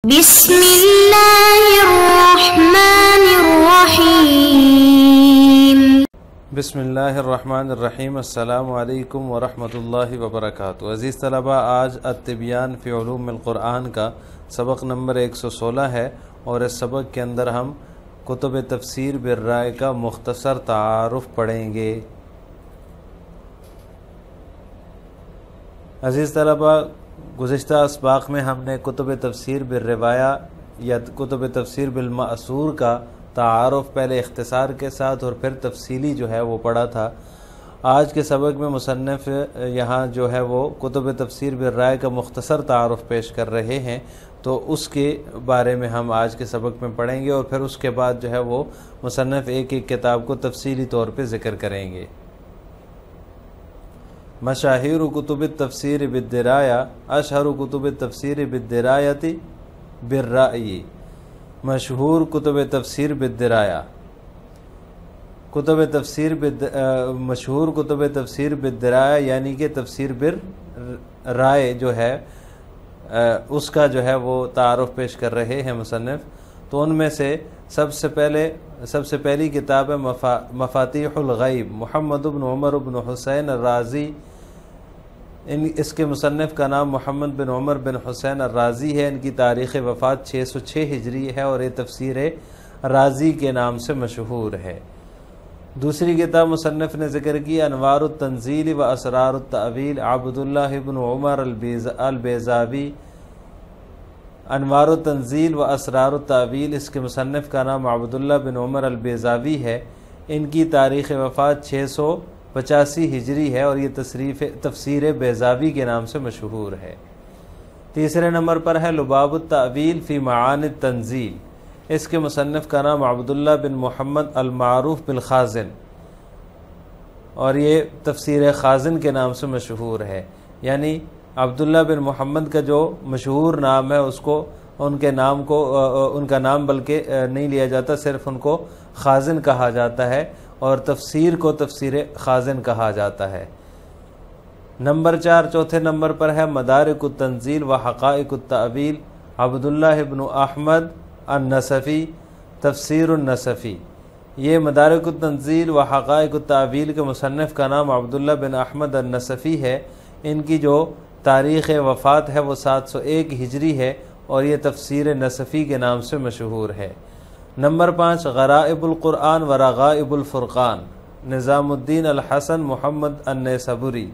بسم اللہ الرحمن الرحیم۔ بسم اللہ الرحمن الرحیم۔ السلام علیکم ورحمۃ اللہ وبرکاتہ۔ عزیز طلبہ، آج التبیان فی علوم القرآن کا سبق نمبر 116 ہے، اور اس سبق کے اندر ہم کتب تفسیر بالرائے کا مختصر تعارف پڑھیں گے۔ عزیز طلبہ، گزشتہ اسباق میں ہم نے کتب تفسیر بالروایہ یا کتب تفسیر بالمأثور کا تعارف پہلے اختصار کے ساتھ اور پھر تفصیلی جو ہے وہ پڑھا تھا۔ آج کے سبق میں مصنف یہاں جو ہے وہ کتب تفسیر بالرائے کا مختصر تعارف پیش کر رہے ہیں، تو اس کے بارے میں ہم آج کے سبق میں پڑھیں گے، اور پھر اس کے بعد جو ہے وہ مصنف ایک ایک کتاب کو تفصیلی طور پہ ذکر کریں گے۔ مشاہیر کتب التفسیر بالدرایہ، اشہر کتب التفسیر بالدرایۃ بالرأی، مشہور کتب تفسیر بالدرایہ، مشہور کتب تفسیر بالدرایہ یعنی کہ تفسیر بالرائے جو ہے اس کا جو ہے وہ تعارف پیش کر رہے ہیں مصنف۔ تو ان میں سے سب سے پہلی کتاب ہے مفاتیح الغیب، محمد بن عمر بن حسین الرازی۔ اس کے مصنف کا نام محمد بن عمر بن حسین الرازی ہے۔ ان کی تاریخ وفات 606 ہجری ہے، اور یہ تفسیر رازی کے نام سے مشہور ہے۔ دوسری کتاب مصنف نے ذکر کی انوار التنزیل و اسرار التأویل، عبداللہ بن عمر البیضاوی۔ انوار التنزیل و اسرار التأویل، اس کے مصنف کا نام عبداللہ بن عمر البیضاوی ہے۔ ان کی تاریخ وفات 685 ہجری ہے، اور یہ تفسیر بیضاوی کے نام سے مشہور ہے۔ تیسرے نمبر پر ہے لباب التأویل فی معانی التنزیل، اس کے مصنف کا نام عبداللہ بن محمد المعروف بالخازن، اور یہ تفسیر خازن کے نام سے مشہور ہے۔ یعنی عبداللہ بن محمد کا جو مشہور نام ہے اس کو ان کا نام بلکہ نہیں لیا جاتا، صرف ان کو خازن کہا جاتا ہے، اور تفسیر کو تفسیر خازن کہا جاتا ہے۔ نمبر 4 چوتھے نمبر پر ہے مدارک التنزیل و حقائق التأویل، عبداللہ بن احمد النصفی، تفسیر النصفی۔ یہ مدارک التنزیل و حقائق التأویل کے مصنف کا نام عبداللہ بن احمد النصفی ہے۔ ان کی جو تاریخ وفات ہے وہ 701 ہجری ہے، اور یہ تفسیر نصفی کے نام سے مشہور ہے۔ نمبر 5 غرائب القرآن و رغائب الفرقان، نظام الدین الحسن محمد النیسابوری۔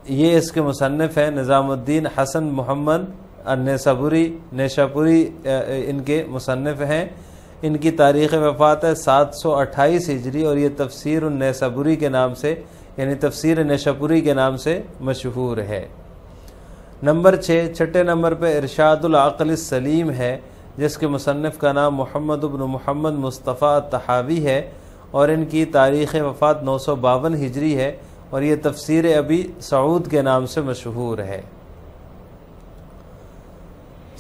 یہ اس کے مصنف ہیں نظام الدین حسن محمد النیسابوری، نیشاپوری ان کے مصنف ہیں۔ ان کی تاریخ وفات ہے 728 ہجری، اور یہ تفسیر النیسابوری کے نام سے یعنی تفسیر نیشاپوری کے نام سے مشہور ہے۔ نمبر 6 چھٹے نمبر پہ ارشاد العقل السلیم ہے، جس کے مصنف کا نام محمد بن محمد مصطفیٰ الطحاوی ہے، اور ان کی تاریخ وفات 952 ہجری ہے، اور یہ تفسیر ابی سعود کے نام سے مشہور ہے۔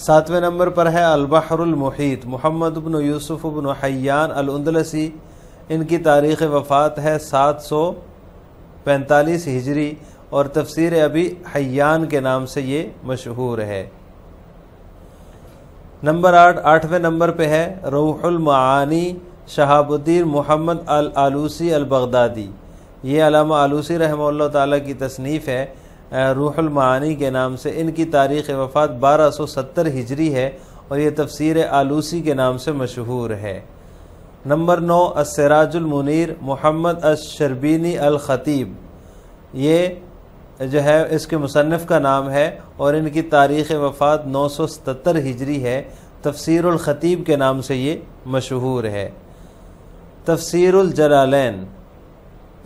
7ویں نمبر پر ہے البحر المحیط، محمد بن یوسف بن حیان الاندلسی۔ ان کی تاریخ وفات ہے 745 ہجری، اور تفسیر ابی حیان کے نام سے یہ مشہور ہے۔ نمبر 8 نمبر پہ ہے روح المعانی، شہاب الدین محمد الآلوسی البغدادی۔ یہ علامہ آلوسی رحمہ اللہ تعالیٰ کی تصنیف ہے روح المعانی کے نام سے۔ ان کی تاریخ وفات 1270 ہجری ہے، اور یہ تفسیر آلوسی کے نام سے مشہور ہے۔ نمبر 9 السراج المنیر، محمد الشربینی الخطیب۔ یہ جو ہے اس کے مصنف کا نام ہے، اور ان کی تاریخ وفات 977 ہجری ہے، تفسیر الخطیب کے نام سے یہ مشہور ہے۔ تفسیر الجلالین،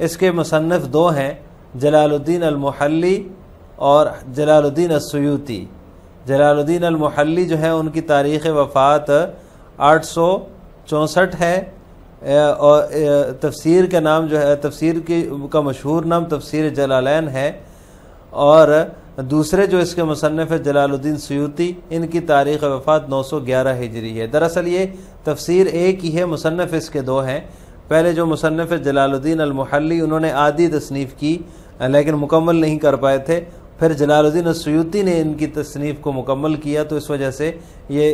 اس کے مصنف 2 ہیں، جلال الدین المحلی اور جلال الدین السیوطی۔ جلال الدین المحلی جو ہے ان کی تاریخ وفات 864 ہے، اور تفسیر کا نام جو ہے تفسیر کا مشہور نام تفسیر جلالین ہے، اور دوسرے جو اس کے مصنف ہے جلال الدین سیوطی، ان کی تاریخ وفات 911 ہجری ہے۔ دراصل یہ تفسیر ایک ہی ہے، مصنف اس کے 2 ہیں۔ پہلے جو مصنف ہے جلال الدین المحلی، انہوں نے آدھی تصنیف کی لیکن مکمل نہیں کر پائے تھے، پھر جلال الدین السیوطی نے ان کی تصنیف کو مکمل کیا، تو اس وجہ سے یہ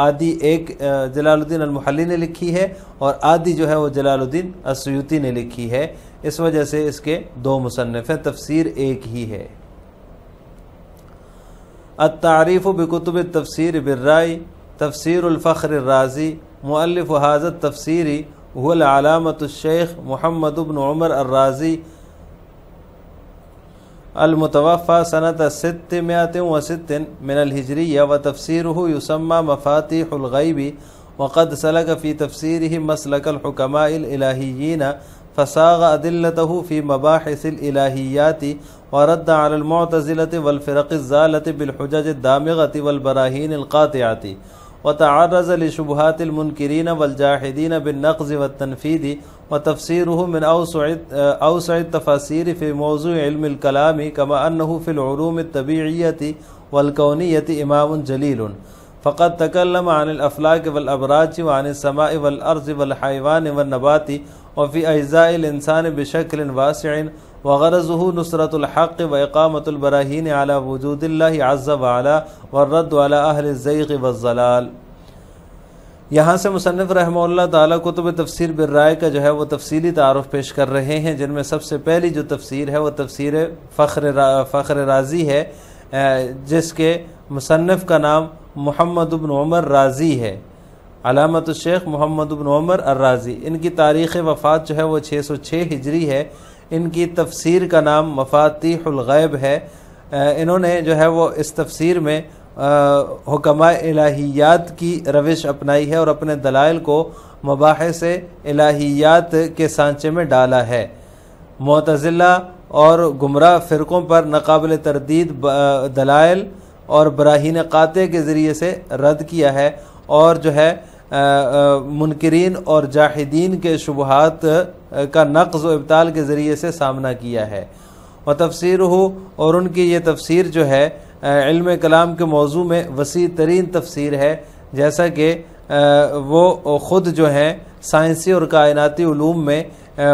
آدھی ایک جلال الدین المحلی نے لکھی ہے اور آدھی جو ہے وہ جلال الدین السیوطی نے لکھی ہے، اس وجہ سے اس کے دو مصنف ہیں، تفسیر ایک ہی ہے۔ التعریف بکتب التفسیر بالرائے، تفسیر الفخر الرازی، مؤلف هذا التفسیر هو العلامة الشیخ محمد بن عمر الرازی المتوفى سنة 606 من الهجرية، وتفسيره يسمى مفاتيح الغيب، وقد سلك في تفسيره مسلك الحكماء الإلهيين، فصاغ أدلته في مباحث الإلهيات، ورد على المعتزلة والفرق الضالة بالحجج الدامغة والبراهين القاطعة، وتعرض لشبهات المنكرين والجاحدين بالنقض والتنفيذ، وتفسيره من أوسع التفاسير في موضوع علم الكلام، كما أنه في العلوم الطبيعية والكونية إمام جليل، فقد تكلم عن الأفلاك والأبراج وعن السماء والأرض والحيوان والنبات وفي أجزاء الإنسان بشكل واسع، وغرضه نصرة الحق وإقامة البراهين على وجود الله عز وعلا والرد على أهل الزيغ والضلال۔ یہاں سے مصنف رحمہ اللہ تعالیٰ کتب تفسیر بالرائے کا جو ہے وہ تفصیلی تعارف پیش کر رہے ہیں، جن میں سب سے پہلی جو تفسیر ہے وہ تفسیر فخر رازی ہے، جس کے مصنف کا نام محمد بن عمر رازی ہے، علامت الشیخ محمد بن عمر الرازی۔ ان کی تاریخ وفات جو ہے وہ 606 ہجری ہے۔ ان کی تفسیر کا نام مفاتیح الغیب ہے۔ انہوں نے جو ہے وہ اس تفسیر میں حکماء الہیات کی روش اپنائی ہے اور اپنے دلائل کو مباحث الہیات کے سانچے میں ڈالا ہے۔ معتزلہ اور گمراہ فرقوں پر ناقابل تردید دلائل اور براہین قاطع کے ذریعے سے رد کیا ہے، اور جو ہے منکرین اور جاحدین کے شبہات کا نقض و ابطال کے ذریعے سے سامنا کیا ہے۔ و تفسیر ہو، اور ان کی یہ تفسیر جو ہے علم کلام کے موضوع میں وسیع ترین تفسیر ہے، جیسا کہ وہ خود جو ہیں سائنسی اور کائناتی علوم میں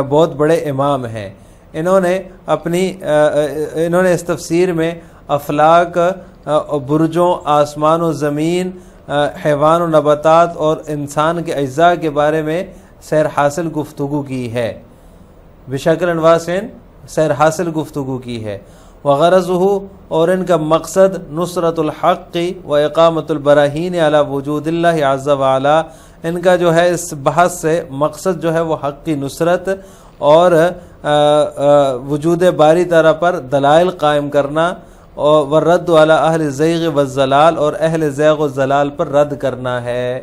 بہت بڑے امام ہیں۔ انہوں نے اس تفسیر میں افلاک، برجوں، آسمان و زمین، حیوان و نباتات اور انسان کے اجزاء کے بارے میں سیر حاصل گفتگو کی ہے، بشکل واسع سیر حاصل گفتگو کی ہے۔ وغرضہ، اور ان کا مقصد نصرت الحق و اقامت البراہین علی وجود اللہ عز وعلا، ان کا جو ہے اس بحث سے مقصد جو ہے وہ حق کی نصرت اور وجود باری تعالیٰ پر دلائل قائم کرنا، اور رد علی اہل الزیغ والضلال، اور اہل زیغ و ضلال پر رد کرنا ہے۔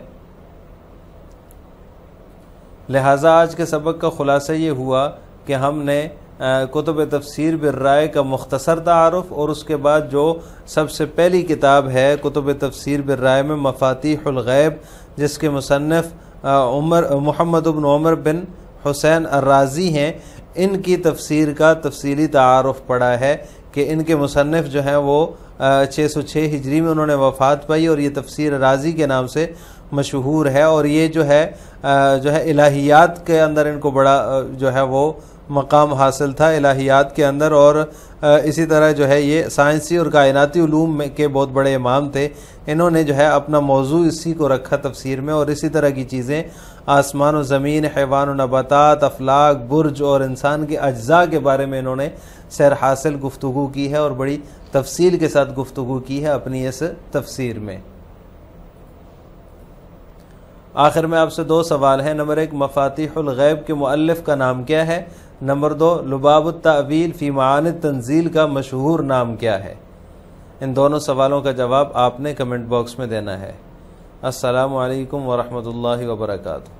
لہٰذا آج کے سبق کا خلاصہ یہ ہوا کہ ہم نے کتب تفسیر بالرائے کا مختصر تعارف، اور اس کے بعد جو سب سے پہلی کتاب ہے کتب تفسیر بالرائے میں مفاتیح الغیب، جس کے مصنف محمد بن عمر بن حسین الرازی ہیں، ان کی تفسیر کا تفصیلی تعارف پڑھا ہے کہ ان کے مصنف جو ہیں وہ 606 ہجری میں انہوں نے وفات پائی، اور یہ تفسیر رازی کے نام سے مشہور ہے، اور یہ جو ہے الہیات کے اندر ان کو بڑا جو ہے وہ مقام حاصل تھا الہیات کے اندر، اور اسی طرح جو ہے یہ سائنسی اور کائناتی علوم میں کے بہت بڑے امام تھے۔ انہوں نے جو ہے اپنا موضوع اسی کو رکھا تفسیر میں، اور اسی طرح کی چیزیں آسمان و زمین، حیوان و نباتات، افلاک، برج اور انسان کے اجزاء کے بارے میں انہوں نے سیر حاصل گفتگو کی ہے، اور بڑی تفصیل کے ساتھ گفتگو کی ہے اپنی اس تفسیر میں۔ آخر میں آپ سے دو سوال ہیں۔ نمبر 1، مفاتیح الغیب کے مؤلف کا نام کیا ہے؟ نمبر 2، لباب التأویل فی معانی التنزیل کا مشہور نام کیا ہے؟ ان دونوں سوالوں کا جواب آپ نے کمنٹ باکس میں دینا ہے۔ السلام علیکم ورحمۃ اللہ وبرکاتہ۔